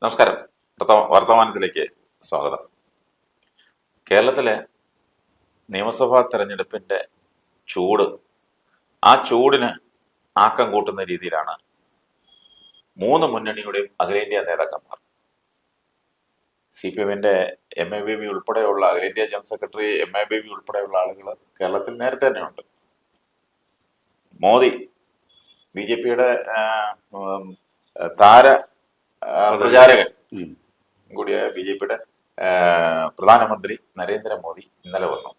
നമസ്കാരം. വർത്തമാനത്തിലേക്ക് സ്വാഗതം. കേരളത്തിലെ നിയമസഭാ തെരഞ്ഞെടുപ്പിന്റെ ചൂട്, ആ ചൂടിന് ആക്കം കൂട്ടുന്ന രീതിയിലാണ് മൂന്ന് മുന്നണിയുടെയും അഖിലേന്ത്യാ നേതാക്കന്മാർ. CPM-ന്റെ MA ബേബി ഉൾപ്പെടെയുള്ള അഖിലേന്ത്യാ ജനറൽ സെക്രട്ടറി MA ബേബി ഉൾപ്പെടെയുള്ള ആളുകൾ കേരളത്തിൽ നേരത്തെ തന്നെയുണ്ട്. മോദി BJP-യുടെ താര പ്രചാരകൻ കൂടിയ BJP-യുടെ പ്രധാനമന്ത്രി നരേന്ദ്രമോദി ഇന്നലെ വന്നു.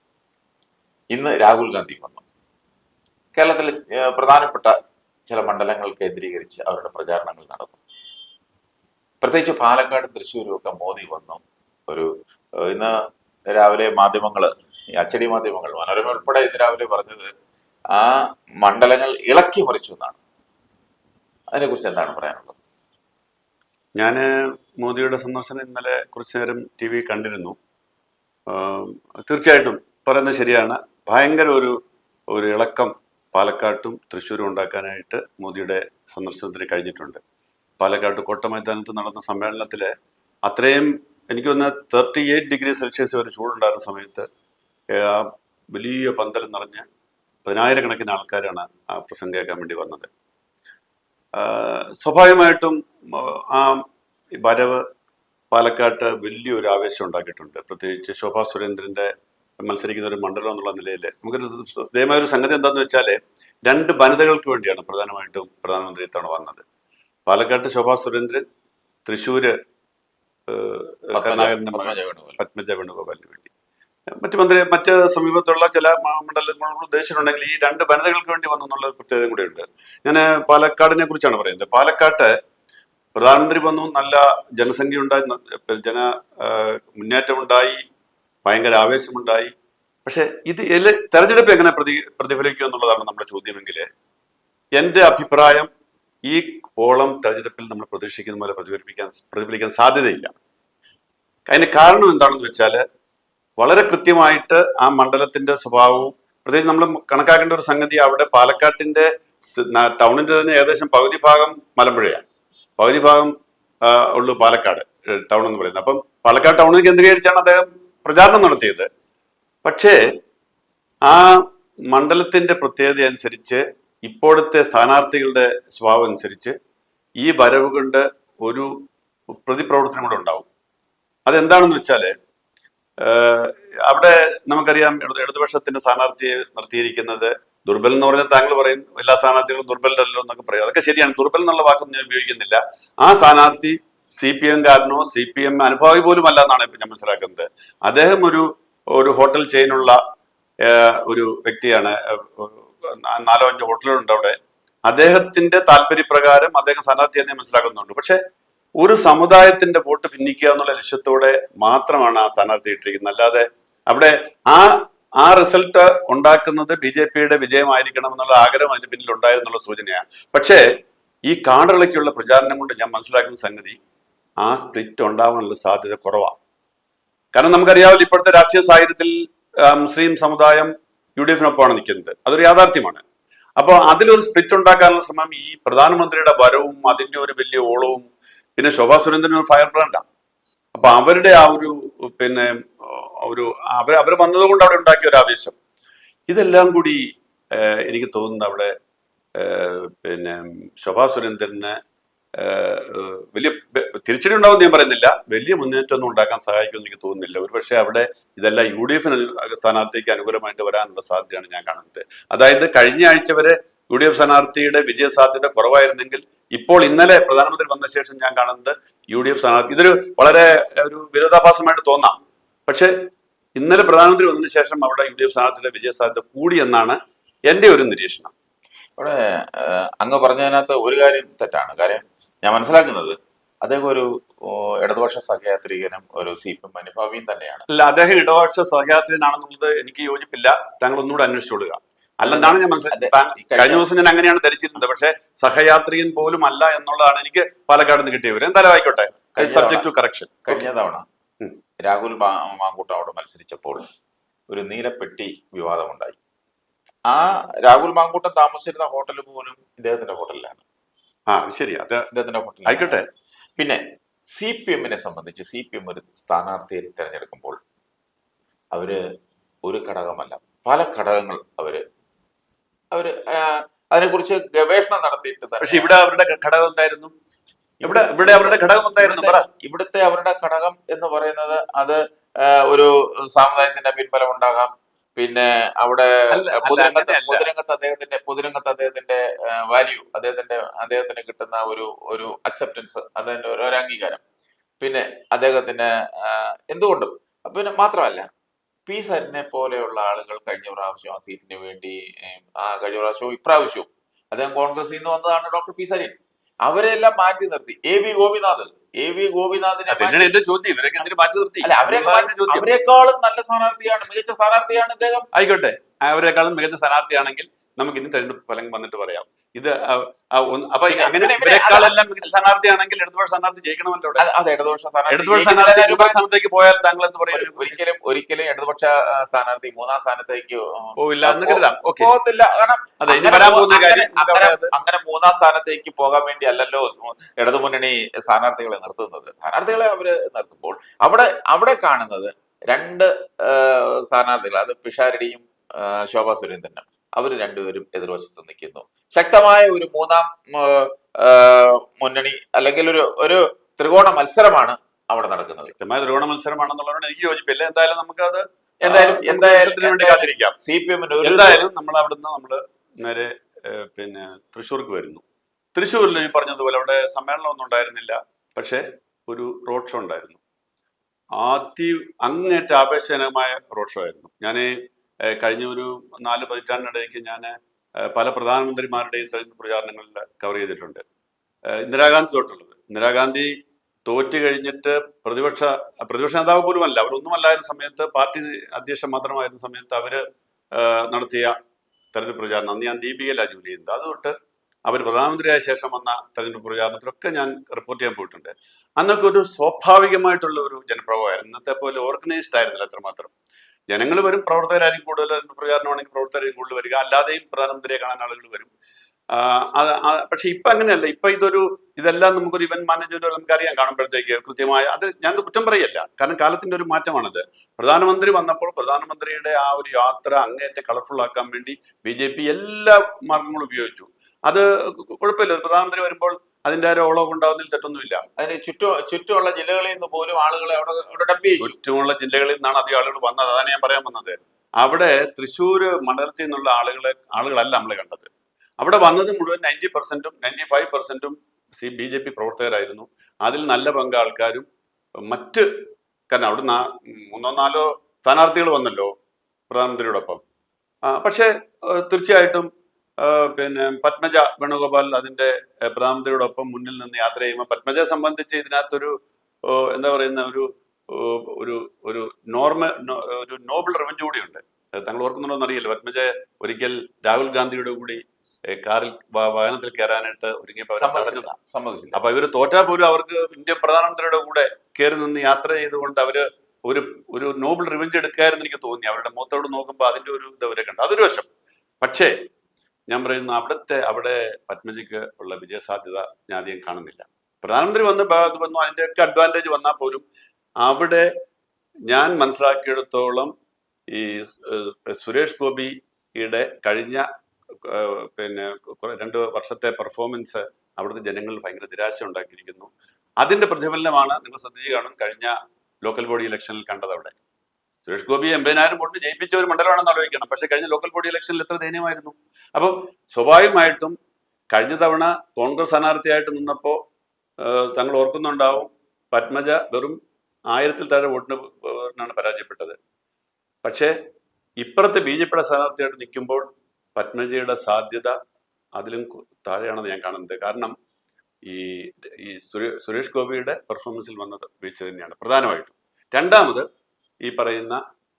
ഇന്ന് രാഹുൽ ഗാന്ധി വന്നു. കേരളത്തിൽ പ്രധാനപ്പെട്ട ചില മണ്ഡലങ്ങൾ കേന്ദ്രീകരിച്ച് അവരുടെ പ്രചാരണങ്ങൾ നടന്നു. പ്രത്യേകിച്ച് പാലക്കാട്, തൃശ്ശൂരും ഒക്കെ മോദി വന്നു. ഇന്ന് രാവിലെ മാധ്യമങ്ങള്, അച്ചടി മാധ്യമങ്ങൾ, മനോരമ ഉൾപ്പെടെ ഇന്ന് രാവിലെ പറഞ്ഞത് ആ മണ്ഡലങ്ങൾ ഇളക്കി മറിച്ചു എന്നാണ്. അതിനെക്കുറിച്ച് എന്താണ് പറയാനുള്ളത്? ഞാൻ മോദിയുടെ സന്ദർശനം ഇന്നലെ കുറച്ചു നേരം TV കണ്ടിരുന്നു. തീർച്ചയായിട്ടും പറയുന്നത് ശരിയാണ്. ഭയങ്കര ഒരു ഇളക്കം പാലക്കാട്ടും തൃശ്ശൂരും ഉണ്ടാക്കാനായിട്ട് മോദിയുടെ സന്ദർശനത്തിന് കഴിഞ്ഞിട്ടുണ്ട്. പാലക്കാട്ട് കോട്ട മൈതാനത്ത് നടന്ന സമ്മേളനത്തില് അത്രയും എനിക്ക് തോന്നുന്ന 38 ഡിഗ്രി സെൽഷ്യസ് വരെ ചൂടുണ്ടായിരുന്ന സമയത്ത് വലിയ പന്തൽ നിറഞ്ഞ് 10,000-കണക്കിന് ആൾക്കാരാണ് ആ പ്രസംഗം കേൾക്കാൻ വേണ്ടി വന്നത്. സ്വാഭാവികമായിട്ടും ആ വരവ് പാലക്കാട്ട് വലിയൊരു ആവേശം ഉണ്ടാക്കിയിട്ടുണ്ട്. പ്രത്യേകിച്ച് ശോഭാ സുരേന്ദ്രന്റെ മത്സരിക്കുന്ന ഒരു മണ്ഡലം എന്നുള്ള നിലയിൽ നമുക്കൊരു ശ്രദ്ധേയമായ ഒരു സംഗതി എന്താണെന്ന് വെച്ചാൽ 2 വനിതകൾക്ക് വേണ്ടിയാണ് പ്രധാനമായിട്ടും പ്രധാനമന്ത്രി ഇത്തവണ വന്നത്. പാലക്കാട്ട് ശോഭാ സുരേന്ദ്രൻ, തൃശ്ശൂര് കരുണാകരന്റെ പത്മജ വേണുഗോപാലിന് വേണ്ടി. മറ്റ് സമീപത്തുള്ള ചില മണ്ഡലങ്ങൾ ഉദ്ദേശിച്ചിട്ടുണ്ടെങ്കിൽ ഈ 2 വനിതകൾക്ക് വേണ്ടി വന്നു എന്നുള്ള പ്രത്യേകത കൂടെ ഉണ്ട്. ഞാൻ പാലക്കാടിനെ കുറിച്ചാണ് പറയുന്നത്. പാലക്കാട്ട് പ്രധാനമന്ത്രി വന്നു, നല്ല ജനസംഖ്യ ഉണ്ടായി, മുന്നേറ്റമുണ്ടായി, ഭയങ്കര ആവേശമുണ്ടായി. പക്ഷെ തെരഞ്ഞെടുപ്പ് എങ്ങനെ പ്രതിഫലിക്കും എന്നുള്ളതാണ് നമ്മുടെ ചോദ്യമെങ്കിൽ എൻ്റെ അഭിപ്രായം ഈ ഓളം തെരഞ്ഞെടുപ്പിൽ നമ്മൾ പ്രതീക്ഷിക്കുന്ന പോലെ പ്രതിഫലിക്കാൻ സാധ്യതയില്ല. അതിന് കാരണം എന്താണെന്ന് വെച്ചാൽ വളരെ കൃത്യമായിട്ട് ആ മണ്ഡലത്തിന്റെ സ്വഭാവവും, പ്രത്യേകിച്ച് നമ്മൾ കണക്കാക്കേണ്ട ഒരു സംഗതി, അവിടെ പാലക്കാട്ടിന്റെ ടൗണിന്റെ തന്നെ ഏകദേശം പകുതി ഭാഗം മലമ്പുഴയാണ്, പകുതി ഭാഗം ഉള്ളു പാലക്കാട് ടൗൺ എന്ന് പറയുന്നത്. അപ്പം പാലക്കാട് ടൗണിൽ കേന്ദ്രീകരിച്ചാണ് അദ്ദേഹം പ്രചാരണം നടത്തിയത്. പക്ഷേ ആ മണ്ഡലത്തിന്റെ പ്രത്യേകത അനുസരിച്ച്, ഇപ്പോഴത്തെ സ്ഥാനാർത്ഥികളുടെ സ്വഭാവം അനുസരിച്ച് ഈ വരവ് കൊണ്ട് ഒരു പ്രതിപ്രവർത്തനം കൂടെ ഉണ്ടാവും. അതെന്താണെന്ന് വെച്ചാല് അവിടെ നമുക്കറിയാം ഇടതുപക്ഷത്തിന്റെ സ്ഥാനാർത്ഥിയെ നിർത്തിയിരിക്കുന്നത് ദുർബൽ എന്ന് പറഞ്ഞാൽ താങ്കൾ പറയും എല്ലാ സ്ഥാനാർത്ഥികളും ദുർബലരല്ലോ എന്നൊക്കെ പറയും. അതൊക്കെ ശരിയാണ്. ദുർബൽ എന്നുള്ള വാക്കൊന്നും ഞാൻ ഉപയോഗിക്കുന്നില്ല. ആ സ്ഥാനാർത്ഥി CPM-കാരനോ CPM അനുഭാവി പോലും അല്ല എന്നാണ് ഇപ്പൊ ഞാൻ മനസ്സിലാക്കുന്നത്. അദ്ദേഹം ഒരു ഹോട്ടൽ ചെയിനുള്ള ഒരു വ്യക്തിയാണ്. 4-5 ഹോട്ടലുകളുണ്ട് അവിടെ. അദ്ദേഹത്തിന്റെ താല്പര്യപ്രകാരം അദ്ദേഹം സ്ഥാനാർത്ഥിയെന്ന് ഞാൻ മനസ്സിലാക്കുന്നുണ്ട്. പക്ഷെ ഒരു സമുദായത്തിന്റെ വോട്ട് ഭിന്നിക്കുക എന്നുള്ള ലക്ഷ്യത്തോടെ മാത്രമാണ് ആ സ്ഥാനാർത്ഥി ഇട്ടിരിക്കുന്നത്. അല്ലാതെ അവിടെ ആ റിസൾട്ട് ഉണ്ടാക്കുന്നത് BJP-യുടെ വിജയമായിരിക്കണം എന്നുള്ള ആഗ്രഹം അതിന് പിന്നിൽ ഉണ്ടായിരുന്നുള്ള സൂചനയാണ്. പക്ഷേ ഈ കാടളയ്ക്കുള്ള പ്രചാരണം കൊണ്ട് ഞാൻ മനസ്സിലാക്കുന്ന സംഗതി ആ സ്പ്ലിറ്റ് ഉണ്ടാവാനുള്ള സാധ്യത കുറവാണ്. കാരണം നമുക്കറിയാവില്ല, ഇപ്പോഴത്തെ രാഷ്ട്രീയ സാഹചര്യത്തിൽ മുസ്ലിം സമുദായം UDF-നൊപ്പമാണ് നിൽക്കുന്നത്. അതൊരു യാഥാർത്ഥ്യമാണ്. അപ്പോൾ അതിലൊരു സ്പ്ലിറ്റ് ഉണ്ടാക്കാനുള്ള ശ്രമം ഈ പ്രധാനമന്ത്രിയുടെ വരവും അതിന്റെ ഒരു വലിയ ഓളവും, പിന്നെ ശോഭാ സുരേന്ദ്രൻ ഒരു ഫയർ ബ്രാൻഡാണ്. അപ്പൊ അവരുടെ ആ അവർ വന്നതുകൊണ്ട് അവിടെ ഉണ്ടാക്കിയ ഒരു ആവേശം, ഇതെല്ലാം കൂടി എനിക്ക് തോന്നുന്നത് അവിടെ ശോഭാ സുരേന്ദ്രന് വലിയ തിരിച്ചടി ഉണ്ടാവും ഞാൻ പറയുന്നില്ല, വലിയ മുന്നേറ്റമൊന്നും ഉണ്ടാക്കാൻ സഹായിക്കുമെന്ന് എനിക്ക് തോന്നുന്നില്ല. ഒരുപക്ഷെ അവിടെ ഇതെല്ലാം UDF സ്ഥാനാർത്ഥിക്ക് അനുകൂലമായിട്ട് വരാനുള്ള സാധ്യതയാണ് ഞാൻ കാണുന്നത്. അതായത് കഴിഞ്ഞ ആഴ്ച വരെ UDF സ്ഥാനാർത്ഥിയുടെ വിജയ സാധ്യത കുറവായിരുന്നെങ്കിൽ ഇപ്പോൾ ഇന്നലെ പ്രധാനമന്ത്രി വന്ന ശേഷം ഞാൻ കാണുന്നത് UDF സ്ഥാനാർത്ഥി, ഇതൊരു വളരെ ഒരു വിരോധാഭാസമായിട്ട് തോന്നാം, പക്ഷെ ഇന്നലെ പ്രധാനമന്ത്രി വന്നതിന് ശേഷം അവിടെ UDF സ്ഥാനാർത്ഥിയുടെ വിജയ സാധ്യത കൂടി എന്നാണ് എൻ്റെ ഒരു നിരീക്ഷണം. ഇവിടെ അങ്ങ് പറഞ്ഞതിനകത്ത് ഒരു കാര്യം തെറ്റാണ്. കാര്യം ഞാൻ മനസ്സിലാക്കുന്നത് അദ്ദേഹം ഒരു ഇടതുപക്ഷ സഹയാത്രികനും ഒരു CPM അനുഭാവിയും തന്നെയാണ്. അല്ല, അദ്ദേഹം ഇടതുപക്ഷ സഹയാത്രികനാണെന്നുള്ളത് എനിക്ക് യോജിപ്പില്ല. താങ്കൾ ഒന്നുകൂടെ അന്വേഷിച്ചോളുക. അല്ലെന്നാണ് ഞാൻ മനസ്സിലാക്കുന്നത്. കഴിഞ്ഞ ദിവസം ഞാൻ അങ്ങനെയാണ് ധരിച്ചിരുന്നത്. പക്ഷെ സഹയാത്രികൻ പോലും അല്ല എന്നുള്ളതാണ് എനിക്ക് പാലക്കാട് നിന്ന് കിട്ടിയ വിവരം. എന്തായാലും ആയിക്കോട്ടെ, സബ്ജക്ട് ടു കറക്ഷൻ. കഴിഞ്ഞ തവണ രാഹുൽ മാങ്കൂട്ടം അവിടെ മത്സരിച്ചപ്പോൾ ഒരു നീലപ്പെട്ടി വിവാദമുണ്ടായി. ആ രാഹുൽ മാങ്കൂട്ടം താമസിച്ചിരുന്ന ഹോട്ടൽ പോലും ഇദ്ദേഹത്തിന്റെ ഹോട്ടലിലാണ്. ശരി, ഇദ്ദേഹത്തിന്റെ ഹോട്ടൽ ആയിക്കോട്ടെ. പിന്നെ CPM-നെ സംബന്ധിച്ച് CPM ഒരു സ്ഥാനാർത്ഥിയെ തിരഞ്ഞെടുക്കുമ്പോൾ അവര് ഒരു ഘടകമല്ല, പല ഘടകങ്ങൾ അവര് അതിനെക്കുറിച്ച് ഗവേഷണം നടത്തിയിട്ട് പക്ഷെ ഇവിടെ അവരുടെ ഘടകം എന്തായിരുന്നു? ഇവിടെ അവരുടെ ഘടകം എന്തായിരുന്നു? പറ. ഇവിടുത്തെ അവരുടെ ഘടകം എന്ന് പറയുന്നത് അത് ഒരു സമുദായത്തിന്റെ പിൻബലം ഉണ്ടാകാം. പിന്നെ അവിടെ പൊതുരംഗത്ത് അദ്ദേഹത്തിന്റെ വാല്യൂ, അദ്ദേഹത്തിന് കിട്ടുന്ന ഒരു അക്സെപ്റ്റൻസ്, അതിന്റെ ഒരു അംഗീകാരം, പിന്നെ അദ്ദേഹത്തിന് എന്തുകൊണ്ടും, പിന്നെ മാത്രമല്ല പി സരിനെ പോലെയുള്ള ആളുകൾ കഴിഞ്ഞ പ്രാവശ്യം ആ സീറ്റിന് വേണ്ടി കഴിഞ്ഞ പ്രാവശ്യവും ഇപ്രാവശ്യവും അദ്ദേഹം കോൺഗ്രസിൽ നിന്ന് വന്നതാണ് ഡോക്ടർ പി സരിൻ. അവരെല്ലാം മാറ്റി നിർത്തി. എ വി ഗോപിനാഥിനെ എന്റെ ചോദ്യം, ഇവരൊക്കെ എന്തിനു മാറ്റി നിർത്തി? അല്ല, അവരെക്കാളും നല്ല സ്ഥാനാർത്ഥിയാണ്, മികച്ച സ്ഥാനാർത്ഥിയാണ് ഇദ്ദേഹം. ആയിക്കോട്ടെ, അവരെക്കാളും മികച്ച സ്ഥാനാർത്ഥിയാണെങ്കിൽ നമുക്ക് ഇനി തെരഞ്ഞെടുപ്പ് ഫലം വന്നിട്ട് പറയാം. ഇത് അപ്പൊ അങ്ങനെ ഇവരെക്കാളെല്ലാം മികച്ച സ്ഥാനാർത്ഥിയാണെങ്കിൽ ഇടതുപക്ഷ സ്ഥാനാർത്ഥി ജയിക്കണമല്ലോ. ഇടതുപക്ഷ സ്ഥാനത്തേക്ക് പോയാൽ താങ്കൾ എന്ത് പറയും? ഒരിക്കലും ഇടതുപക്ഷ സ്ഥാനാർത്ഥി മൂന്നാം സ്ഥാനത്തേക്ക് പോവില്ല എന്ന് കരുതാം. പോകത്തില്ല. കാരണം അങ്ങനെ മൂന്നാം സ്ഥാനത്തേക്ക് പോകാൻ വേണ്ടി അല്ലല്ലോ ഇടതുമുന്നണി സ്ഥാനാർത്ഥികളെ നിർത്തുന്നത്. സ്ഥാനാർത്ഥികളെ അവര് നിർത്തുമ്പോൾ അവിടെ കാണുന്നത് രണ്ട് സ്ഥാനാർത്ഥികൾ, അത് പിഷാരടിയും ശോഭാ സുരേന്ദ്രനും, അവർ രണ്ടുപേരും എതിർവശത്ത് നിൽക്കുന്നു. ശക്തമായ ഒരു മൂന്നാം മുന്നണി അല്ലെങ്കിൽ ഒരു ത്രികോണ മത്സരമാണ് അവിടെ നടക്കുന്നത്. ശക്തമായ ത്രികോണ മത്സരമാണെന്നുള്ളതുകൊണ്ട് എനിക്ക് യോജിപ്പില്ല. എന്തായാലും നമുക്കത് എന്തായാലും കാത്തിരിക്കാം. CPM എന്തായാലും നമ്മൾ അവിടുന്ന് നേരെ പിന്നെ തൃശ്ശൂർക്ക് വരുന്നു. തൃശ്ശൂരിൽ ഈ പറഞ്ഞതുപോലെ അവിടെ സമ്മേളനം ഒന്നും ഉണ്ടായിരുന്നില്ല, പക്ഷെ ഒരു റോഡ് ഷോ ഉണ്ടായിരുന്നു. അങ്ങേറ്റ ആവേശജനകമായ റോഡ് ഷോ ആയിരുന്നു. ഞാൻ കഴിഞ്ഞ ഒരു 4 പതിറ്റാണ്ടിനിടയ്ക്ക് ഞാൻ പല പ്രധാനമന്ത്രിമാരുടെയും തെരഞ്ഞെടുപ്പ് പ്രചാരണങ്ങളിൽ കവർ ചെയ്തിട്ടുണ്ട്. ഇന്ദിരാഗാന്ധി തൊട്ടുള്ളത്. ഇന്ദിരാഗാന്ധി തോറ്റു കഴിഞ്ഞിട്ട് പ്രതിപക്ഷ നേതാവ് പോലും അല്ല, അവരൊന്നുമല്ലായിരുന്ന സമയത്ത്, പാർട്ടി അധ്യക്ഷൻ മാത്രമായിരുന്ന സമയത്ത് അവര് നടത്തിയ തെരഞ്ഞെടുപ്പ് പ്രചാരണം, അന്ന് ഞാൻ ദീപികയിലാണ് ജോലി ചെയ്യുന്നത്. അത് തൊട്ട് അവർ പ്രധാനമന്ത്രിയായ ശേഷം വന്ന തെരഞ്ഞെടുപ്പ് പ്രചാരണത്തിലൊക്കെ ഞാൻ റിപ്പോർട്ട് ചെയ്യാൻ പോയിട്ടുണ്ട്. അന്നൊക്കെ ഒരു സ്വാഭാവികമായിട്ടുള്ള ഒരു ജനപ്രവാഹമായിരുന്നു. ഇന്നത്തെ പോലെ ഓർഗനൈസ്ഡ് ആയിരുന്നില്ല അത്രമാത്രം. ജനങ്ങൾ വരും, പ്രവർത്തകരായിരിക്കും കൂടുതൽ, പ്രചാരണമാണെങ്കിൽ പ്രവർത്തകരായിരിക്കും കൂടുതൽ വരിക, അല്ലാതെയും പ്രധാനമന്ത്രിയെ കാണാൻ ആളുകൾ വരും. പക്ഷെ ഇപ്പൊ അങ്ങനെയല്ല. ഇപ്പൊ ഇതെല്ലാം നമുക്കൊരു ഇവന്റ് മാനേജ്മെന്റ് നമുക്കറിയാം കാണുമ്പോഴത്തേക്ക് കൃത്യമായ. അത് ഞാൻ കുറ്റം പറയല്ല, കാരണം കാലത്തിന്റെ ഒരു മാറ്റമാണത്. പ്രധാനമന്ത്രി വന്നപ്പോൾ പ്രധാനമന്ത്രിയുടെ ആ ഒരു യാത്ര അങ്ങേറ്റം കളർഫുൾ ആക്കാൻ വേണ്ടി BJP എല്ലാ മാർഗങ്ങളും ഉപയോഗിച്ചു. അത് കുഴപ്പമില്ല. പ്രധാനമന്ത്രി വരുമ്പോൾ അതിന്റെ ഒരു ഓളം ഉണ്ടാവുന്നതിൽ തെറ്റൊന്നുമില്ല. അതിന് ചുറ്റുമുള്ള ജില്ലകളിൽ നിന്ന് പോലും ആളുകളെ ചുറ്റുമുള്ള ജില്ലകളിൽ നിന്നാണ് അധികം ആളുകൾ വന്നത്. അതാണ് ഞാൻ പറയാൻ വന്നത്. അവിടെ തൃശ്ശൂര് മണ്ഡലത്തിൽ നിന്നുള്ള ആളുകളല്ല നമ്മൾ കണ്ടത്. അവിടെ വന്നത് മുഴുവൻ 90%, 95% BJP പ്രവർത്തകരായിരുന്നു. അതിൽ നല്ല പങ്ക് ആൾക്കാരും കാരണം അവിടെ 3-4 സ്ഥാനാർത്ഥികൾ വന്നല്ലോ പ്രധാനമന്ത്രിയോടൊപ്പം. പക്ഷെ തീർച്ചയായിട്ടും പിന്നെ പത്മജ വേണുഗോപാൽ അതിന്റെ പ്രധാനമന്ത്രിയോടൊപ്പം മുന്നിൽ നിന്ന് യാത്ര ചെയ്യുമ്പോൾ പത്മജയെ സംബന്ധിച്ച് ഇതിനകത്തൊരു എന്താ പറയുന്ന ഒരു നോബിൾ റിവഞ്ച് കൂടിയുണ്ട്. താങ്കൾ ഓർക്കുന്നുണ്ടോ എന്നറിയില്ല. പത്മജ ഒരിക്കൽ രാഹുൽ ഗാന്ധിയുടെ കൂടി കാറിൽ വാഹനത്തിൽ കയറാനായിട്ട് ഒരുങ്ങിയപ്പോൾ സമ്മതിച്ചില്ല. അപ്പൊ ഇവര് തോറ്റാ പോലും അവർക്ക് ഇന്ത്യൻ പ്രധാനമന്ത്രിയുടെ കൂടെ കയറി നിന്ന് യാത്ര ചെയ്തുകൊണ്ട് അവര് ഒരു നോബിൾ റിവഞ്ച് എടുക്കായിരുന്നു എനിക്ക് തോന്നി. അവരുടെ മുഖത്തോട് നോക്കുമ്പോൾ അതിന്റെ ഒരു ഇത് അവരെ കണ്ടു. അതൊരു വശം. പക്ഷേ ഞാൻ പറയുന്നു, അവിടെ പത്മജിക്ക് ഉള്ള വിജയസാധ്യത ഞാൻ അധികം കാണുന്നില്ല. പ്രധാനമന്ത്രി വന്നു അതിന്റെയൊക്കെ അഡ്വാൻറ്റേജ് വന്നാൽ പോലും അവിടെ ഞാൻ മനസ്സിലാക്കിയെടുത്തോളം ഈ സുരേഷ് ഗോപിയുടെ കഴിഞ്ഞ 2 വർഷത്തെ പെർഫോമൻസ് അവിടുത്തെ ജനങ്ങളിൽ ഭയങ്കര നിരാശ ഉണ്ടാക്കിയിരിക്കുന്നു. അതിന്റെ പ്രതിഫലനമാണ് നിങ്ങൾ ശ്രദ്ധിച്ചു കാണും കഴിഞ്ഞ ലോക്കൽ ബോഡി ഇലക്ഷനിൽ കണ്ടത്. അവിടെ സുരേഷ് ഗോപി 80,000 വോട്ട് ജയിപ്പിച്ച ഒരു മണ്ഡലമാണെന്ന് ആലോചിക്കണം. പക്ഷെ കഴിഞ്ഞ ലോക്കൽ ബോഡി ഇലക്ഷനിൽ എത്ര ദയനീയമായിരുന്നു. അപ്പം സ്വാഭാവികമായിട്ടും കഴിഞ്ഞ തവണ കോൺഗ്രസ് സ്ഥാനാർത്ഥിയായിട്ട് നിന്നപ്പോ താങ്കൾ ഓർക്കുന്നുണ്ടാവും, പത്മജ വെറും 1000-ൽ താഴെ വോട്ടിനാണ് പരാജയപ്പെട്ടത്. പക്ഷേ ഇപ്പുറത്തെ BJPയുടെ സ്ഥാനാർത്ഥിയായിട്ട് നിൽക്കുമ്പോൾ പത്മജയുടെ സാധ്യത അതിലും താഴെയാണെന്ന് ഞാൻ കാണുന്നത്. കാരണം ഈ സുരേഷ് ഗോപിയുടെ പെർഫോമൻസിൽ വന്നത് വീഴ്ച തന്നെയാണ് പ്രധാനമായിട്ടും. രണ്ടാമത് ഈ പറയുന്ന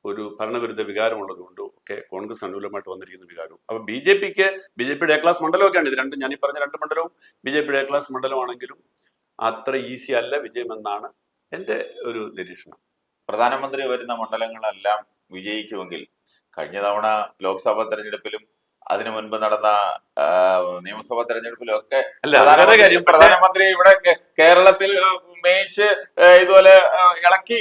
ഒരു ഭരണവിരുദ്ധ വികാരമുള്ളത് കൊണ്ടും ഒക്കെ കോൺഗ്രസ് അനുകൂലമായിട്ട് വന്നിരിക്കുന്ന വികാരവും. അപ്പൊ BJPയുടെ A ക്ലാസ് മണ്ഡലമൊക്കെയാണ് ഇത് രണ്ടും. ഞാൻ ഈ പറഞ്ഞ 2 മണ്ഡലവും BJPയുടെ A ക്ലാസ് മണ്ഡലമാണെങ്കിലും അത്ര ഈസി അല്ല വിജയമെന്നാണ് എൻ്റെ ഒരു നിരീക്ഷണം. പ്രധാനമന്ത്രി വരുന്ന മണ്ഡലങ്ങളെല്ലാം വിജയിക്കുമെങ്കിൽ കഴിഞ്ഞ തവണ ലോക്സഭാ തെരഞ്ഞെടുപ്പിലും അതിനു മുൻപ് നടന്ന ആ, നിയമസഭാ തെരഞ്ഞെടുപ്പിലും ഒക്കെ അല്ല അത് വേറെ കാര്യം. പക്ഷേ പ്രധാനമന്ത്രി ഇവിടെ കേരളത്തിൽ മേയിച്ച് ഇതുപോലെ ഇളക്കി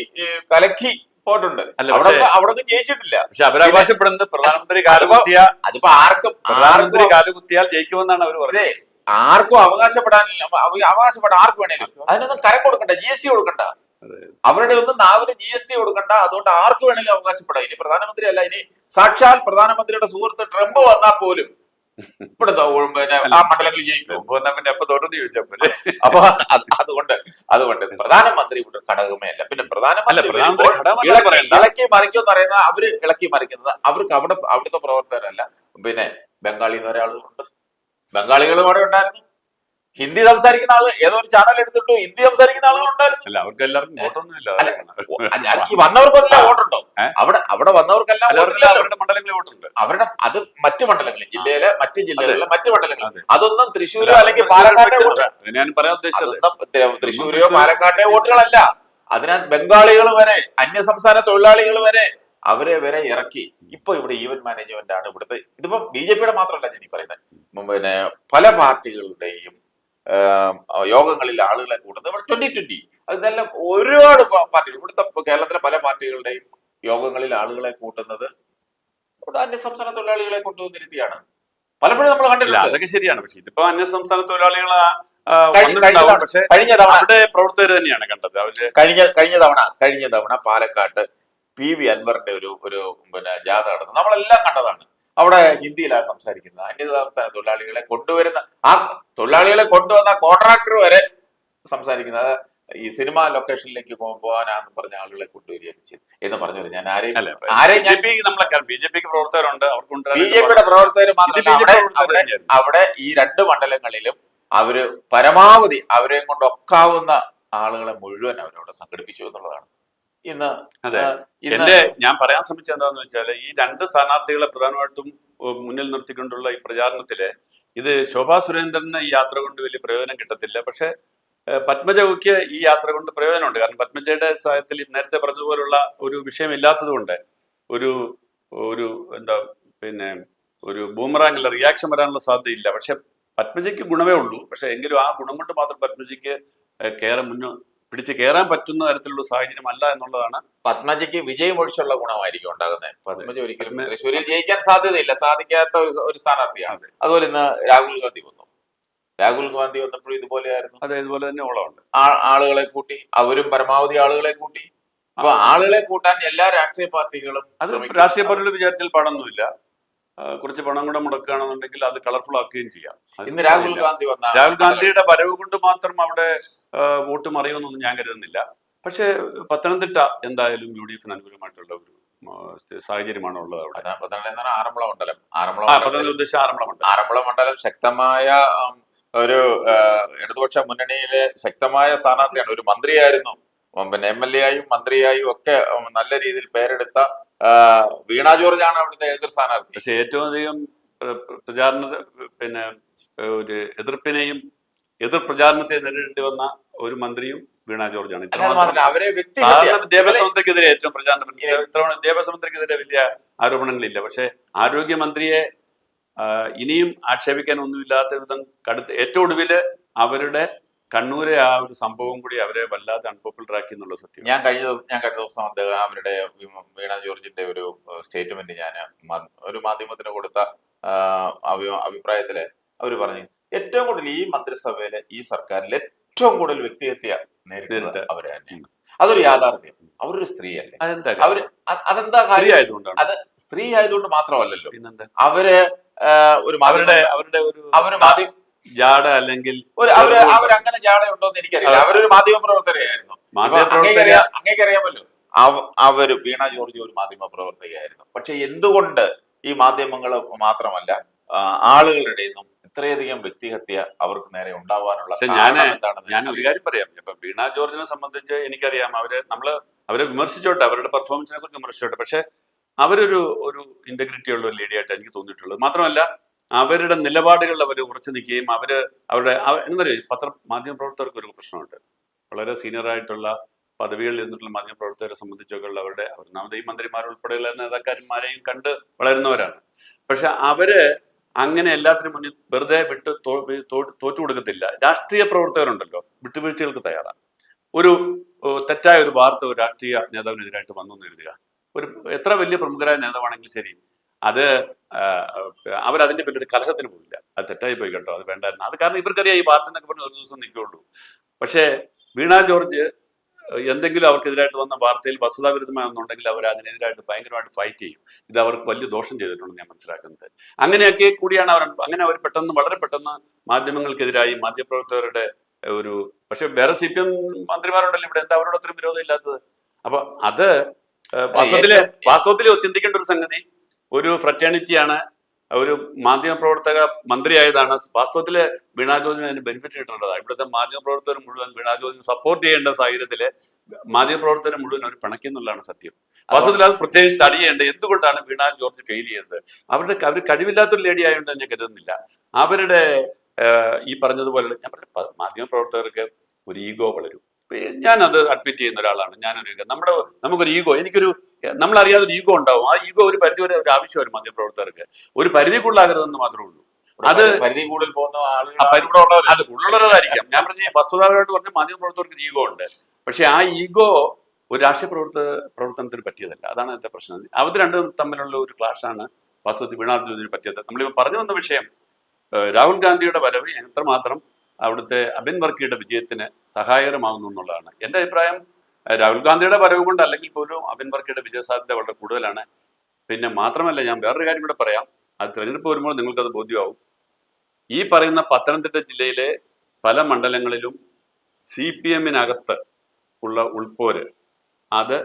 കലക്കി പോയിട്ടുണ്ട്. അല്ല അവിടെ പക്ഷേ അവിടെ ഒന്നും ജയിച്ചിട്ടില്ല. പക്ഷെ അവരവകാശപ്പെടുന്നത് പ്രധാനമന്ത്രി കാലുകുത്തിയ അതിപ്പോ ആർക്കും പ്രധാനമന്ത്രി കാലുകുത്തിയാൽ ജയിക്കുമെന്നാണ് അവർ പറഞ്ഞത്. അതെ, ആർക്കും അവകാശപ്പെടാനില്ല. അവകാശപ്പെടാൻ ആർക്ക് വേണേലും അതിനൊന്നും കരം കൊടുക്കണ്ട, GST കൊടുക്കണ്ട. അവരുടെ ഒന്നും നാവിന് GST കൊടുക്കണ്ട. അതുകൊണ്ട് ആർക്ക് വേണേലും അവകാശപ്പെടാം. ഇനി പ്രധാനമന്ത്രി അല്ല, ഇനി സാക്ഷാൽ പ്രധാനമന്ത്രിയുടെ സുഹൃത്ത് ട്രംപ് വന്നാൽ പോലും ഇവിടെ പിന്നെ ആ മണ്ഡലങ്ങളിൽ ജയിക്കും. പിന്നെ എപ്പോ തോറ്റെന്ന് ചോദിച്ചാൽ പോലെ. അപ്പൊ അതുകൊണ്ട് പ്രധാനമന്ത്രി ഇവിടെ ഘടകമേ അല്ല. പിന്നെ പ്രധാനമന്ത്രി ഇളക്കി മറിക്കും എന്ന് പറയുന്നത് അവര് ഇളക്കി മറിക്കുന്നത് അവർക്ക് അവിടുത്തെ പ്രവർത്തകരല്ല. പിന്നെ ബംഗാളിൽ നിന്ന് ഒരാളുണ്ട്, ബംഗാളികളും അവിടെ ഉണ്ടായിരുന്നു. ഹിന്ദി സംസാരിക്കുന്ന ആള് ഏതോ ഒരു ചാനൽ എടുത്തിട്ടു ഹിന്ദി സംസാരിക്കുന്ന ആളുകളുണ്ടായിരുന്നു. അല്ല അവർക്ക് എല്ലാവർക്കും വോട്ടൊന്നുമില്ല. ഈ വന്നവർക്കൊന്നും വോട്ടുണ്ടോ? അവിടെ വന്നവർക്കെല്ലാം അവരുടെ മണ്ഡലങ്ങളിൽ വോട്ടുണ്ട്. അവരുടെ അത് മറ്റു മണ്ഡലങ്ങളിൽ, ജില്ലയിലെ മറ്റു ജില്ലകളിലെ മറ്റു മണ്ഡലങ്ങളിൽ. അതൊന്നും തൃശ്ശൂരോ അല്ലെങ്കിൽ പാലക്കാട്ടെ വോട്ട്, ഞാൻ പറയാൻ ഉദ്ദേശിച്ചത് തൃശ്ശൂരോ പാലക്കാട്ടെ വോട്ടുകളല്ല. അതിനകത്ത് ബംഗാളികൾ വരെ, അന്യസംസ്ഥാന തൊഴിലാളികൾ വരെ, അവരെ വരെ ഇറക്കി. ഇപ്പൊ ഇവിടെ ഈവൻ മാനേജ്മെന്റ് ആണ് ഇവിടുത്തെ. ഇതിപ്പോ BJP-യുടെ മാത്രമല്ല ഞാൻ ഈ പറയുന്നത്, പിന്നെ പല പാർട്ടികളുടെയും യോഗങ്ങളിൽ ആളുകളെ കൂടുന്നത് ഇവിടെ 2020 അതെല്ലാം ഒരുപാട് പാർട്ടികൾ, ഇവിടുത്തെ കേരളത്തിലെ പല പാർട്ടികളുടെയും യോഗങ്ങളിൽ ആളുകളെ കൂട്ടുന്നത് ഇവിടെ അന്യസംസ്ഥാന തൊഴിലാളികളെ കൊണ്ടുവന്നിരുത്തിയാണ്. പലപ്പോഴും നമ്മൾ കണ്ടില്ല. അതൊക്കെ ശരിയാണ്. പക്ഷെ ഇതിപ്പോ അന്യസംസ്ഥാന തൊഴിലാളികൾ പക്ഷെ കഴിഞ്ഞ തവണ അവിടെ പ്രവർത്തകർ തന്നെയാണ് കണ്ടത്. അവര് കഴിഞ്ഞ തവണ പാലക്കാട്ട് PV അൻവറിന്റെ ഒരു പിന്നെ ജാഥ നടന്നു. നമ്മളെല്ലാം കണ്ടതാണ്. അവിടെ ഹിന്ദിയിലാണ് സംസാരിക്കുന്നത്. അന്യസംസ്ഥാന തൊഴിലാളികളെ കൊണ്ടുവരുന്ന ആ തൊഴിലാളികളെ കൊണ്ടുവന്ന കോൺട്രാക്ടർ വരെ സംസാരിക്കുന്നത് ഈ സിനിമ ലൊക്കേഷനിലേക്ക് പോകാനാന്ന് പറഞ്ഞ ആളുകളെ കൊണ്ടുവരികയൊക്കെ ചെയ്തു എന്ന് പറഞ്ഞു. ഞാൻ BJP പ്രവർത്തകരുണ്ട്, അവർക്കുണ്ട്. BJP-യുടെ പ്രവർത്തകർ മാത്രമല്ല, അവിടെ ഈ 2 മണ്ഡലങ്ങളിലും അവര് പരമാവധി അവരെ കൊണ്ട് ഒക്കാവുന്ന ആളുകളെ മുഴുവൻ അവരവിടെ സംഘടിപ്പിച്ചു എന്നുള്ളതാണ്. ഞാൻ പറയാൻ ശ്രമിച്ചത് എന്താണെന്ന് വെച്ചാൽ, ഈ 2 സ്ഥാനാർത്ഥികളെ പ്രധാനമായിട്ടും മുന്നിൽ നിർത്തിക്കൊണ്ടുള്ള ഈ പ്രചാരണത്തില് ഇത് ശോഭാ സുരേന്ദ്രന് ഈ യാത്ര കൊണ്ട് വലിയ പ്രയോജനം കിട്ടത്തില്ല. പക്ഷെ പത്മജയ്ക്ക് ഈ യാത്ര കൊണ്ട് പ്രയോജനമുണ്ട്. കാരണം പത്മജയുടെ സഹായത്തിൽ നേരത്തെ പറഞ്ഞതുപോലുള്ള ഒരു വിഷയം ഇല്ലാത്തത് കൊണ്ട് ഒരു എന്താ പിന്നെ ഒരു ബൂമറാങ്ങുള്ള റിയാക്ഷൻ വരാനുള്ള സാധ്യതയില്ല. പക്ഷെ പത്മജയ്ക്ക് ഗുണമേ ഉള്ളൂ. പക്ഷെ എങ്കിലും ആ ഗുണം കൊണ്ട് മാത്രം പത്മജയ്ക്ക് പിടിച്ച് കയറാൻ പറ്റുന്ന തരത്തിലുള്ള സാഹചര്യം അല്ല എന്നുള്ളതാണ്. പത്മജയ്ക്ക് വിജയമൊഴിച്ചുള്ള ഗുണമായിരിക്കും ഉണ്ടാകുന്നത്. പത്മജ ഒരിക്കലും തൃശ്ശൂരിൽ ജയിക്കാൻ സാധ്യതയില്ല, സാധിക്കാത്ത ഒരു സ്ഥാനാർത്ഥിയാണ്. അതുപോലെ ഇന്ന് രാഹുൽ ഗാന്ധി വന്നപ്പോഴും ഇതുപോലെയായിരുന്നു. അതെ, ഇതുപോലെ തന്നെ ഓളമുണ്ട്. ആളുകളെ കൂട്ടി, അവരും പരമാവധി ആളുകളെ കൂട്ടി. അപ്പൊ ആളുകളെ കൂട്ടാൻ എല്ലാ രാഷ്ട്രീയ പാർട്ടികളും, അത് രാഷ്ട്രീയ പാർട്ടികൾ വിചാരിച്ചാൽ പാടൊന്നുമില്ല. കുറച്ച് പണം കൂടെ മുടക്കുകയാണെന്നുണ്ടെങ്കിൽ അത് കളർഫുൾ ആക്കുകയും ചെയ്യാം. ഇന്ന് രാഹുൽ ഗാന്ധിയുടെ വരവ് കൊണ്ട് മാത്രം അവിടെ വോട്ട് മറിയുമെന്നൊന്നും ഞാൻ കരുതുന്നില്ല. പക്ഷെ പത്തനംതിട്ട എന്തായാലും UDF-ന് അനുകൂലമായിട്ടുള്ള ഒരു സാഹചര്യമാണ് ഉള്ളത്. അവിടെ ആറന്മുള മണ്ഡലം ശക്തമായ ഒരു ഇടതുപക്ഷ മുന്നണിയിലെ ശക്തമായ സ്ഥാനാർത്ഥിയാണ്. ഒരു മന്ത്രിയായിരുന്നു, പിന്നെ MLA ആയും മന്ത്രിയായും ഒക്കെ നല്ല രീതിയിൽ പേരെടുത്ത വീണ ജോർജ് ആണ് അവിടുത്തെ എതിർ സ്ഥാനാർത്ഥി. പക്ഷെ ഏറ്റവും അധികം പിന്നെ ഒരു എതിർ പ്രചാരണത്തെ നേരിടേണ്ടി വന്ന ഒരു മന്ത്രിയും വീണ ജോർജ് ആണ്. വിദ്യാഭ്യാസ മന്ത്രിക്കെതിരെ ഏറ്റവും ഇത്തവണ വിദ്യാഭ്യാസ മന്ത്രിക്കെതിരെ വലിയ ആരോപണങ്ങളില്ല. പക്ഷെ ആരോഗ്യമന്ത്രിയെ ഇനിയും ആക്ഷേപിക്കാൻ ഒന്നുമില്ലാത്ത വിധം ഏറ്റവും ഒടുവില് അവരുടെ കണ്ണൂരെ ആ ഒരു സംഭവം കൂടി അവരെ വല്ലാതെ അൺപോപ്പുലർ ആക്കി എന്നുള്ള സത്യം. ഞാൻ കഴിഞ്ഞ ദിവസം അവരുടെ വീണ ജോർജിന്റെ ഒരു സ്റ്റേറ്റ്മെന്റ് ഞാൻ ഒരു മാധ്യമത്തിന് കൊടുത്ത അഭിപ്രായത്തില് അവര് പറഞ്ഞു, ഏറ്റവും കൂടുതൽ ഈ മന്ത്രിസഭയിലെ ഈ സർക്കാരിൽ ഏറ്റവും കൂടുതൽ വ്യക്തിഹത്യ നേരിടുന്നത് അവരെ തന്നെയാണ്. അതൊരു യാഥാർത്ഥ്യം. അവരൊരു സ്ത്രീയല്ലേ? അതെന്താ കാര്യം? അത് സ്ത്രീ ആയതുകൊണ്ട് മാത്രമല്ലല്ലോ. അവര് ഒരു മാധ്യമ ജാട അല്ലെങ്കിൽ അവരങ്ങനെ ജാട ഉണ്ടോന്ന് എനിക്കറിയില്ല. അവരൊരു മാധ്യമ പ്രവർത്തകയായിരുന്നു. അങ്ങേക്കറിയാമല്ലോ. അവര് വീണ ജോർജ് ഒരു മാധ്യമ പ്രവർത്തകയായിരുന്നു. പക്ഷെ എന്തുകൊണ്ട് ഈ മാധ്യമങ്ങൾ മാത്രമല്ല ആളുകളുടെ ഇടയിൽ നിന്നും ഇത്രയധികം വ്യക്തിഹത്യ അവർക്ക് നേരെ ഉണ്ടാവാനുള്ള ഞാൻ ഒരു കാര്യം പറയാം. ഇപ്പൊ വീണ ജോർജിനെ സംബന്ധിച്ച് എനിക്കറിയാം, അവരെ വിമർശിച്ചോട്ടെ, അവരുടെ പെർഫോമൻസിനെ കുറിച്ച് വിമർശിച്ചോട്ടെ. പക്ഷെ അവരൊരു ഇന്റഗ്രിറ്റി ഉള്ള ഒരു ലേഡിയായിട്ട് എനിക്ക് തോന്നിയിട്ടുള്ളത്. മാത്രമല്ല അവരുടെ നിലപാടുകളിൽ അവർ ഉറച്ചു നിൽക്കുകയും അവരുടെ എന്താ പറയുക, മാധ്യമ പ്രവർത്തകർക്ക് ഒരു പ്രശ്നമുണ്ട്. വളരെ സീനിയർ ആയിട്ടുള്ള പദവികളിൽ നിന്നിട്ടുള്ള മാധ്യമ പ്രവർത്തകരെ സംബന്ധിച്ചൊക്കെ അവരുടെ ഒന്നാമത് ഈ മന്ത്രിമാരുൾപ്പെടെയുള്ള നേതാക്കന്മാരെയും കണ്ട് വളരുന്നവരാണ്. പക്ഷെ അവര് അങ്ങനെ എല്ലാത്തിനും മുന്നിൽ വെറുതെ വിട്ട് തോറ്റു കൊടുക്കത്തില്ല. രാഷ്ട്രീയ പ്രവർത്തകരുണ്ടല്ലോ വിട്ടുവീഴ്ചകൾക്ക് തയ്യാറാണ്. ഒരു തെറ്റായ ഒരു വാർത്ത ഒരു രാഷ്ട്രീയ നേതാവിനെതിരായിട്ട് വന്നു എന്ന് കരുതുക, ഒരു എത്ര വലിയ പ്രമുഖരായ നേതാവാണെങ്കിലും ശരി, അത് അവരതിന്റെ പേരിൽ ഒരു കലഹത്തിന് പോകില്ല. അത് തെറ്റായി പോയി കേട്ടോ, അത് വേണ്ടായിരുന്നു. അത് കാരണം ഇവർക്കറിയാം ഈ വാർത്ത എന്നൊക്കെ പറഞ്ഞ് ഒരു ദിവസം നിൽക്കുകയുള്ളൂ. പക്ഷേ വീണ ജോർജ് എന്തെങ്കിലും അവർക്കെതിരായിട്ട് വന്ന വാർത്തയിൽ വസ്തുതാവിരുദ്ധമാണെന്നുണ്ടെങ്കിൽ അവർ അതിനെതിരായിട്ട് ഭയങ്കരമായിട്ട് ഫൈറ്റ് ചെയ്യും. ഇത് അവർക്ക് വലിയ ദോഷം ചെയ്തിട്ടുണ്ടെന്ന് ഞാൻ മനസ്സിലാക്കുന്നത്. അങ്ങനെയൊക്കെ കൂടിയാണ് അങ്ങനെ അവർ പെട്ടെന്ന് വളരെ പെട്ടെന്ന് മാധ്യമങ്ങൾക്കെതിരായി മാധ്യമപ്രവർത്തകരുടെ ഒരു, പക്ഷെ വേറെ CPM മന്ത്രിമാരുണ്ടല്ലോ ഇവിടെ, എന്താ അവരോട് അത്രയും വിരോധം ഇല്ലാത്തത്? അപ്പൊ അത് വാസ്തവത്തില് ചിന്തിക്കേണ്ട ഒരു സംഗതി, ഒരു ഫ്രറ്റേണിറ്റിയാണ്, ഒരു മാധ്യമപ്രവർത്തക മന്ത്രിയായതാണ്. വാസ്തവത്തില് വീണ ജോർജിന് അതിന് ബെനിഫിറ്റ് കിട്ടേണ്ടതാണ്. ഇവിടുത്തെ മാധ്യമപ്രവർത്തകർ മുഴുവൻ വീണ ജോർജിനെ സപ്പോർട്ട് ചെയ്യേണ്ട സാഹചര്യത്തില് മാധ്യമപ്രവർത്തകർ മുഴുവൻ അവർ പിണക്കുന്നുള്ളതാണ് സത്യം. വാസ്തവത്തിൽ അത് പ്രത്യേകിച്ച് സ്റ്റഡി ചെയ്യേണ്ടത് എന്തുകൊണ്ടാണ് വീണ ജോർജ് ഫെയിൽ ചെയ്തത്. അവർ കഴിവില്ലാത്തൊരു ലേഡി ആയതുകൊണ്ട് ഞാൻ കരുതുന്നില്ല. അവരുടെ ഈ പറഞ്ഞതുപോലെ ഞാൻ പറഞ്ഞ മാധ്യമപ്രവർത്തകർക്ക് ഒരു ഈഗോ വളരും. ഞാൻ അത് അഡ്മിറ്റ് ചെയ്യുന്ന ഒരാളാണ്. നമുക്കൊരു ഈഗോ, നമ്മളറിയാതെ ഒരു ഈഗോ ഉണ്ടാവും. ആ ഈഗോ ഒരു പരിധി വരെ ഒരു ആവശ്യമാണ് മാധ്യമപ്രവർത്തകർക്ക്. ഒരു പരിധിക്കുള്ളാകരുതെന്ന് മാത്രമേ ഉള്ളൂ. അത് പരിധി കൂടുതൽ പോകുന്ന അത് ഉള്ളതായിരിക്കാം. ഞാൻ പറഞ്ഞ വസ്തുതാപരമായിട്ട് പറഞ്ഞ മാധ്യമപ്രവർത്തകർക്ക് ഈഗോ ഉണ്ട്. പക്ഷെ ആ ഈഗോ ഒരു രാഷ്ട്രീയ പ്രവർത്തനത്തിന് പറ്റിയതല്ല. അതാണ് അതിന്റെ പ്രശ്നം. അവർ രണ്ടും തമ്മിലുള്ള ഒരു ക്ലാഷാണ് വാസ്തവത്തിൽ വീണ ജോർജിന് പറ്റിയത്. നമ്മളിപ്പോൾ പറഞ്ഞു വന്ന വിഷയം രാഹുൽ ഗാന്ധിയുടെ വരവ് എത്രമാത്രം അവിടുത്തെ അബിൻ വർക്കിയുടെ വിജയത്തിന് സഹായകരമാകുന്നു എന്നുള്ളതാണ് എൻ്റെ അഭിപ്രായം. രാഹുൽ ഗാന്ധിയുടെ വരവ് കൊണ്ട് അല്ലെങ്കിൽ പോലും അബിൻ വർക്കിയുടെ വിജയസാധ്യത വളരെ കൂടുതലാണ്. പിന്നെ മാത്രമല്ല, ഞാൻ വേറൊരു കാര്യം കൂടെ പറയാം. അത് തിരഞ്ഞെടുപ്പ് വരുമ്പോൾ നിങ്ങൾക്കത് ബോധ്യമാവും. ഈ പറയുന്ന പത്തനംതിട്ട ജില്ലയിലെ പല മണ്ഡലങ്ങളിലും CPM-നകത്ത് ഉള്ള ഉൾപ്പോര് അത്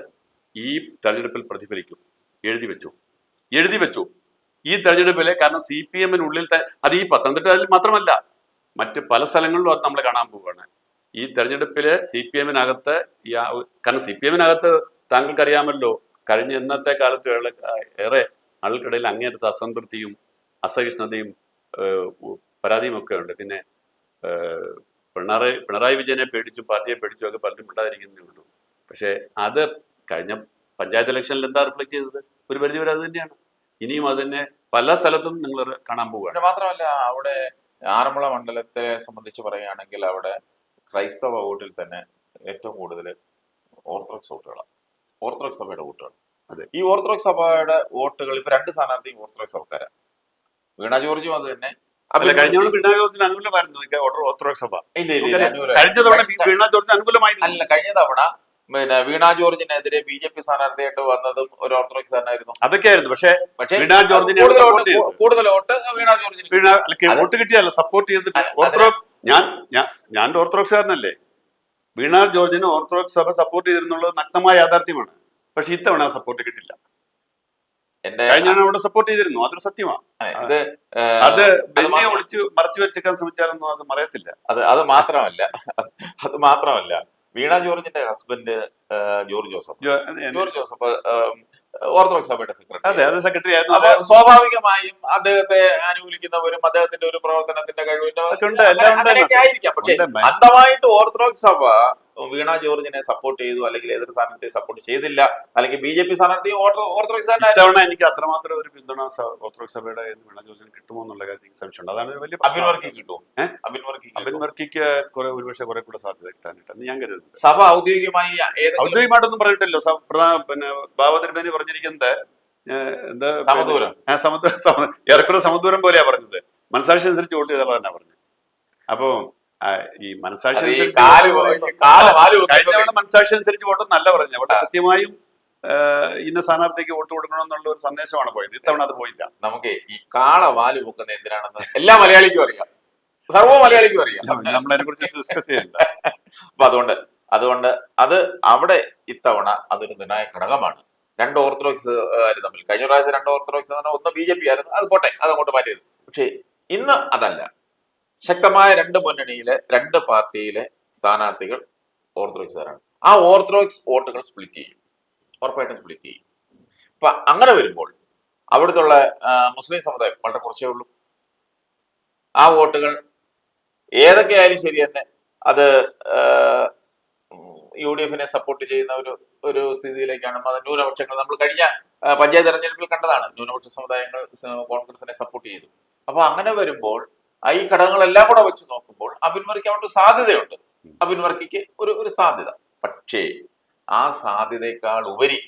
ഈ തെരഞ്ഞെടുപ്പിൽ പ്രതിഫലിക്കും. എഴുതി വെച്ചു ഈ തെരഞ്ഞെടുപ്പിലെ. കാരണം CPM-നുള്ളിൽ അത് ഈ പത്തനംതിട്ടയിൽ മാത്രമല്ല, മറ്റ് പല സ്ഥലങ്ങളിലും അത് നമ്മൾ കാണാൻ പോവുകയാണ്. ഈ തെരഞ്ഞെടുപ്പില് CPM-നകത്ത്, കാരണം CPM-നകത്ത് താങ്കൾക്കറിയാമല്ലോ, കഴിഞ്ഞ ഇന്നത്തെ കാലത്ത് ഏറെ ആൾക്കിടയിൽ അങ്ങേയറ്റത്തെ അസംതൃപ്തിയും അസഹിഷ്ണുതയും പരാതിയും ഒക്കെ ഉണ്ട്. പിന്നെ പിണറായി വിജയനെ പേടിച്ചും പാർട്ടിയെ പേടിച്ചും ഒക്കെ പലരും മിണ്ടാതിരിക്കുന്നേ ഉള്ളൂ. പക്ഷെ അത് കഴിഞ്ഞ പഞ്ചായത്ത് ഇലക്ഷനിൽ എന്താ റിഫ്ലക്ട് ചെയ്തത്? ഒരു പരിധിവരെ അത് തന്നെയാണ്. ഇനിയും അത് തന്നെ പല സ്ഥലത്തും നിങ്ങൾ കാണാൻ പോവുകയാണ്. മാത്രമല്ല, അവിടെ ആറന്മുള മണ്ഡലത്തെ സംബന്ധിച്ച് പറയുകയാണെങ്കിൽ അവിടെ ക്രൈസ്തവ വോട്ടിൽ തന്നെ ഏറ്റവും കൂടുതൽ ഓർത്തഡോക്സ് വോട്ടുകളാണ്. ഓർത്തഡോക്സ് സഭയുടെ വോട്ടുകൾ. അതെ, ഈ ഓർത്തഡോക്സ് സഭയുടെ വോട്ടുകൾ ഇപ്പൊ രണ്ട് സ്ഥാനാർത്ഥിയും ഓർത്തഡോക്സ് സഭക്കാരാണ്. വീണ ജോർജും അത് തന്നെ. കഴിഞ്ഞ വീണ ജോർജിന് അനുകൂലമായിരുന്നു ഓർത്തഡോക്സ് സഭ. കഴിഞ്ഞ തവണ വീണ ജോർജിന് അനുകൂലമായിരുന്നു. അല്ല, കഴിഞ്ഞ തവണ പിന്നെ വീണ ജോർജിനെതിരെ BJP സ്ഥാനാർത്ഥിയായിട്ട് വന്നതും ഒരു ഓർത്തഡോക്സ് ആയിരുന്നു. അതൊക്കെയായിരുന്നു. പക്ഷേ വീണ ജോർജിനെ കൂടുതൽ വോട്ട് വീണ ജോർജിന് വോട്ട് കിട്ടിയല്ല, സപ്പോർട്ട് ചെയ്തിട്ട്. ഞാൻ ഓർത്തഡോക്സുകാരനല്ലേ. വീണ ജോർജിന് ഓർത്തഡോക്സ് സഭ സപ്പോർട്ട് ചെയ്തിരുന്നുള്ളത് നഗ്നമായ യാഥാർത്ഥ്യമാണ്. പക്ഷെ ഇത്തവണ സപ്പോർട്ട് കിട്ടില്ല. കഴിഞ്ഞ അവിടെ സപ്പോർട്ട് ചെയ്തിരുന്നു, അതൊരു സത്യമാണ്. അത് ഒളിച്ച് മറച്ചു വെച്ചേക്കാൻ ശ്രമിച്ചാലൊന്നും അത് മറയത്തില്ല. അത് മാത്രമല്ല വീണ ജോർജിന്റെ ഹസ്ബൻഡ് ജോർജ് ജോസഫ് ഓർത്തഡോക്സ് സഭയുടെ സെക്രട്ടറി. സ്വാഭാവികമായും അദ്ദേഹത്തെ അനുകൂലിക്കുന്നവരും അദ്ദേഹത്തിന്റെ ഒരു പ്രവർത്തനത്തിന്റെ കഴിവിന്റെ ആയിരിക്കാം. പക്ഷെ അന്ധമായിട്ട് ഓർത്തഡോക്സ് സഭ വീണ ജോർജിനെ സപ്പോർട്ട് ചെയ്തു, അല്ലെങ്കിൽ എതിർ സ്ഥാനാർത്ഥിയെ സപ്പോർട്ട് ചെയ്തില്ല, അല്ലെങ്കിൽ BJP സ്ഥാനാർത്ഥി ഓർത്തഡോക്സ് തവണ എനിക്ക് അത്രമാത്രം ഒരു പിന്തുണ ഓർത്തഡോക്സ് സഭയുടെ വീണ ജോർജിന് കിട്ടുമോ എന്നുള്ള കാര്യത്തിൽ സംശയമുണ്ട്. അതാണ് വലിയ അബിൻ വർക്കിക്ക് ഒരുപക്ഷെ കുറെ കൂടെ സാധ്യത കിട്ടാനായിട്ട് ഞാൻ കരുതുന്നത്. സഭ ഔദ്യോഗികമായിട്ടൊന്നും പറഞ്ഞിട്ടില്ല. പിന്നെ ബാബതിരുമേനി പറഞ്ഞിരിക്കുന്നത് എന്താ ഏറെക്കുറെ സമദൂരം പോലെയാ പറഞ്ഞത്. മനസാക്ഷി അനുസരിച്ച് വോട്ട് ചെയ്താൽ തന്നെ പറഞ്ഞു. അപ്പോ ഈ മനസാക്ഷി മനസാക്ഷി അനുസരിച്ച് വോട്ട് നല്ല പറഞ്ഞു. അവിടെ കൃത്യമായും ഇന്ന സ്ഥാനാർത്ഥിക്ക് വോട്ട് കൊടുക്കണം എന്നുള്ള ഒരു സന്ദേശമാണ് പോയത്. ഇത്തവണ അത് പോയില്ല. നമുക്ക് ഈ കാള വാല് പൊക്കുന്ന എന്തിനാണെന്ന് എല്ലാ മലയാളിക്കും അറിയാം, സർവ്വ മലയാളിക്കും അറിയാം. നമ്മളതിനെ കുറിച്ച് ഡിസ്കസ് ചെയ്യണ്ട. അപ്പൊ അതുകൊണ്ട് അത് അവിടെ ഇത്തവണ അതൊരു നിർണായക ഘടകമാണ്. രണ്ട് ഓർത്തഡോക്സ് തമ്മിൽ. കഴിഞ്ഞ പ്രാവശ്യം രണ്ട് ഓർത്തഡോക്സ് ഒന്ന് BJP ആയിരുന്നു, അത് പോട്ടെ, അതങ്ങോട്ട് മാറ്റിയത്. പക്ഷെ ഇന്ന് അതല്ല. ശക്തമായ രണ്ട് മുന്നണിയിലെ രണ്ട് പാർട്ടിയിലെ സ്ഥാനാർത്ഥികൾ ഓർത്തഡോക്സുകാരാണ്. ആ ഓർത്തഡോക്സ് വോട്ടുകൾ ഉറപ്പായിട്ടും സ്പ്ലിറ്റ് ചെയ്യും. അപ്പൊ അങ്ങനെ വരുമ്പോൾ അവിടുത്തെ മുസ്ലിം സമുദായം വളരെ കുറച്ചേ ഉള്ളൂ. ആ വോട്ടുകൾ ഏതൊക്കെയായാലും ശരി തന്നെ അത് UDF-നെ സപ്പോർട്ട് ചെയ്യുന്ന ഒരു സ്ഥിതിയിലേക്കാണ്. അത് ന്യൂനപക്ഷങ്ങൾ നമ്മൾ കഴിഞ്ഞ പഞ്ചായത്ത് തെരഞ്ഞെടുപ്പിൽ കണ്ടതാണ്. ന്യൂനപക്ഷ സമുദായങ്ങൾ കോൺഗ്രസിനെ സപ്പോർട്ട് ചെയ്തു. അപ്പൊ അങ്ങനെ വരുമ്പോൾ ഈ ഘടകങ്ങളെല്ലാം കൂടെ വെച്ച് നോക്കുമ്പോൾ അബിൻ വർക്കിക്ക് സാധ്യതയുണ്ട്. അബിൻ വർക്കിക്ക് ഒരു സാധ്യത. പക്ഷേ ആ സാധ്യതയേക്കാൾ ഉപരി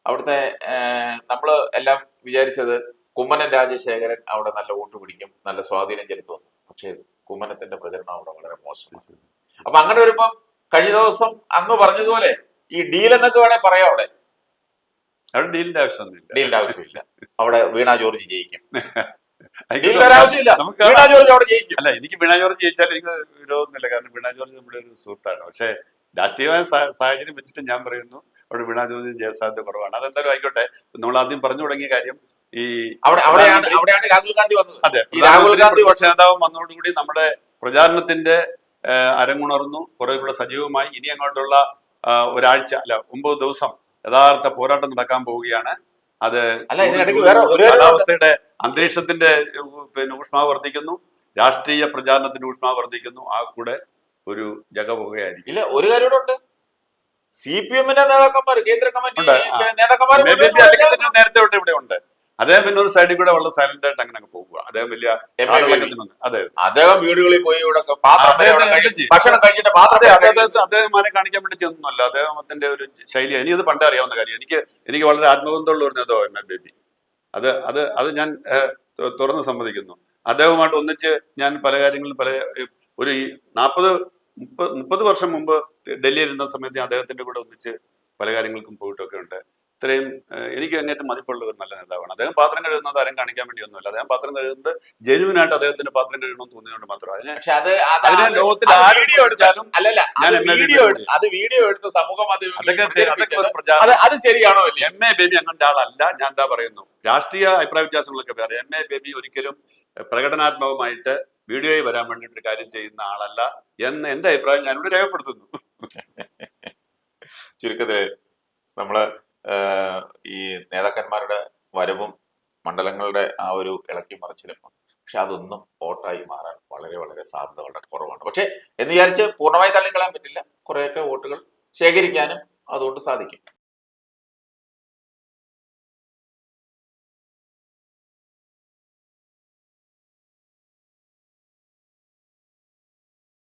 അവിടുത്തെ നമ്മൾ എല്ലാം വിചാരിച്ചത് കുമ്മനം രാജശേഖരൻ അവിടെ നല്ല വോട്ട് പിടിക്കും, നല്ല സ്വാധീനം ചെലുത്തും. പക്ഷേ കുമ്മനത്തിന്റെ പ്രചരണം അവിടെ വളരെ മോശമാണ്. അപ്പൊ അങ്ങനെ വരുമ്പം കഴിഞ്ഞ ദിവസം അങ്ങ് പറഞ്ഞതുപോലെ ഈ ഡീൽ എന്നൊക്കെ വേണേ പറയാം. അവിടെ ഡീലിന്റെ ആവശ്യമൊന്നുമില്ല. ഡീലിന്റെ ആവശ്യമില്ല. അവിടെ വീണ ജോർജ് ജയിക്കും. ആവശ്യമില്ല. വീണ ജോർജ് അവിടെ ജയിക്കും. അല്ല, എനിക്ക് വീണ ജോർജ് ജയിച്ചാൽ എനിക്ക് വിരോധമൊന്നുമില്ല. കാരണം വീണ ജോർജ് നമ്മുടെ ഒരു സുഹൃത്താണ്. പക്ഷേ രാഷ്ട്രീയമായ സാഹചര്യം വെച്ചിട്ട് ഞാൻ പറയുന്നു അവിടെ വീണ ജോർജ് ജയസാധ്യത കുറവാണ്. അതെന്തായാലും ആയിക്കോട്ടെ. നമ്മൾ ആദ്യം പറഞ്ഞു തുടങ്ങിയ കാര്യം ഈ അവിടെയാണ് രാഹുൽ ഗാന്ധി വന്നത്. അതെ, രാഹുൽ ഗാന്ധി നേതാവും വന്നതോടുകൂടി നമ്മുടെ പ്രചാരണത്തിന്റെ അരങ്ങുണർന്നു, കുറെ കൂടെ സജീവമായി. ഇനി അങ്ങോട്ടുള്ള ഒരാഴ്ച അല്ല 9 ദിവസം യഥാർത്ഥ പോരാട്ടം നടക്കാൻ പോവുകയാണ്. അത് കാലാവസ്ഥയുടെ അന്തരീക്ഷത്തിന്റെ ഊഷ്മാവ് വർദ്ധിക്കുന്നു, രാഷ്ട്രീയ പ്രചാരണത്തിന്റെ ഊഷ്മാവ് വർദ്ധിക്കുന്നു. ആ കൂടെ ഒരു ജഗപുകയായിരിക്കും. ഇല്ല, ഒരു കാര്യം ഉണ്ട്. CPM-ന്റെ നേതാക്കന്മാർ, കേന്ദ്ര കമ്മിറ്റി നേതാക്കന്മാർ നേരത്തെ തൊട്ട് ഇവിടെ ഉണ്ട്. അദ്ദേഹം പിന്നെ ഒരു സൈഡിൽ കൂടെ വളരെ സൈലന്റ് ആയിട്ട് അങ്ങനെ പോകുക. അദ്ദേഹം വലിയ അദ്ദേഹം വീടുകളിൽ പോയി ഭക്ഷണം കഴിച്ചിട്ട് അദ്ദേഹമാരെ കാണിക്കാൻ വേണ്ടി ചെന്നല്ല. അദ്ദേഹത്തിന്റെ ഒരു ശൈലി എനിക്കത് പണ്ടേ അറിയാവുന്ന കാര്യം. എനിക്ക് വളരെ ആത്മബന്ധമുള്ള ഒരു നേതാവ് എം എ ബേബി. അത് ഞാൻ തുറന്ന് സമ്മതിക്കുന്നു. അദ്ദേഹവുമായിട്ട് ഒന്നിച്ച് ഞാൻ പല കാര്യങ്ങളും ഒരു 30 വർഷം മുമ്പ് ഡൽഹിയിൽ ഇരുന്ന സമയത്ത് അദ്ദേഹത്തിന്റെ കൂടെ ഒന്നിച്ച് പല കാര്യങ്ങൾക്കും പോയിട്ടൊക്കെ ഉണ്ട്. ഇത്രയും എനിക്ക് അങ്ങേറ്റം മതിപ്പുള്ള ഒരു നല്ല നേതാവാണ്. അദ്ദേഹം പാത്രം കഴുകുന്നത് ആരും കാണിക്കാൻ വേണ്ടിയൊന്നുമല്ല. അദ്ദേഹം പാത്രം കഴുകുന്നത് ജെനുവിനായിട്ട് അദ്ദേഹത്തിന്റെ പാത്രം കഴുകണമെന്ന് തോന്നിയതുകൊണ്ട് മാത്രം. അതിനെ ലോകത്തിൽ ആരും വീഡിയോ എടുത്ത് സമൂഹ അത് ശരിയാണോ? എം എ ബേബി അങ്ങനത്തെ ആളല്ല. ഞാൻ എന്താ പറയുന്നു, രാഷ്ട്രീയ അഭിപ്രായ വ്യത്യാസങ്ങളൊക്കെ വേറെ. എം എ ബേബി ഒരിക്കലും പ്രകടനാത്മകമായിട്ട് വീഡിയോയിൽ വരാൻ വേണ്ടിയിട്ട് കാര്യം ചെയ്യുന്ന ആളല്ല എന്ന് എന്റെ അഭിപ്രായം ഞാനിവിടെ രേഖപ്പെടുത്തുന്നു. ചുരുക്കത്തില് നമ്മള് ഈ നേതാക്കന്മാരുടെ വരവും മണ്ഡലങ്ങളുടെ ആ ഒരു ഇളക്കി മറിച്ചിലും, പക്ഷെ അതൊന്നും വോട്ടായി മാറാൻ വളരെ വളരെ സാധ്യത വളരെ കുറവാണ്. പക്ഷെ എന്ന് വിചാരിച്ച് പൂർണ്ണമായി തള്ളിക്കളയാൻ പറ്റില്ല. കുറെയൊക്കെ വോട്ടുകൾ ശേഖരിക്കാനും അതുകൊണ്ട് സാധിക്കും.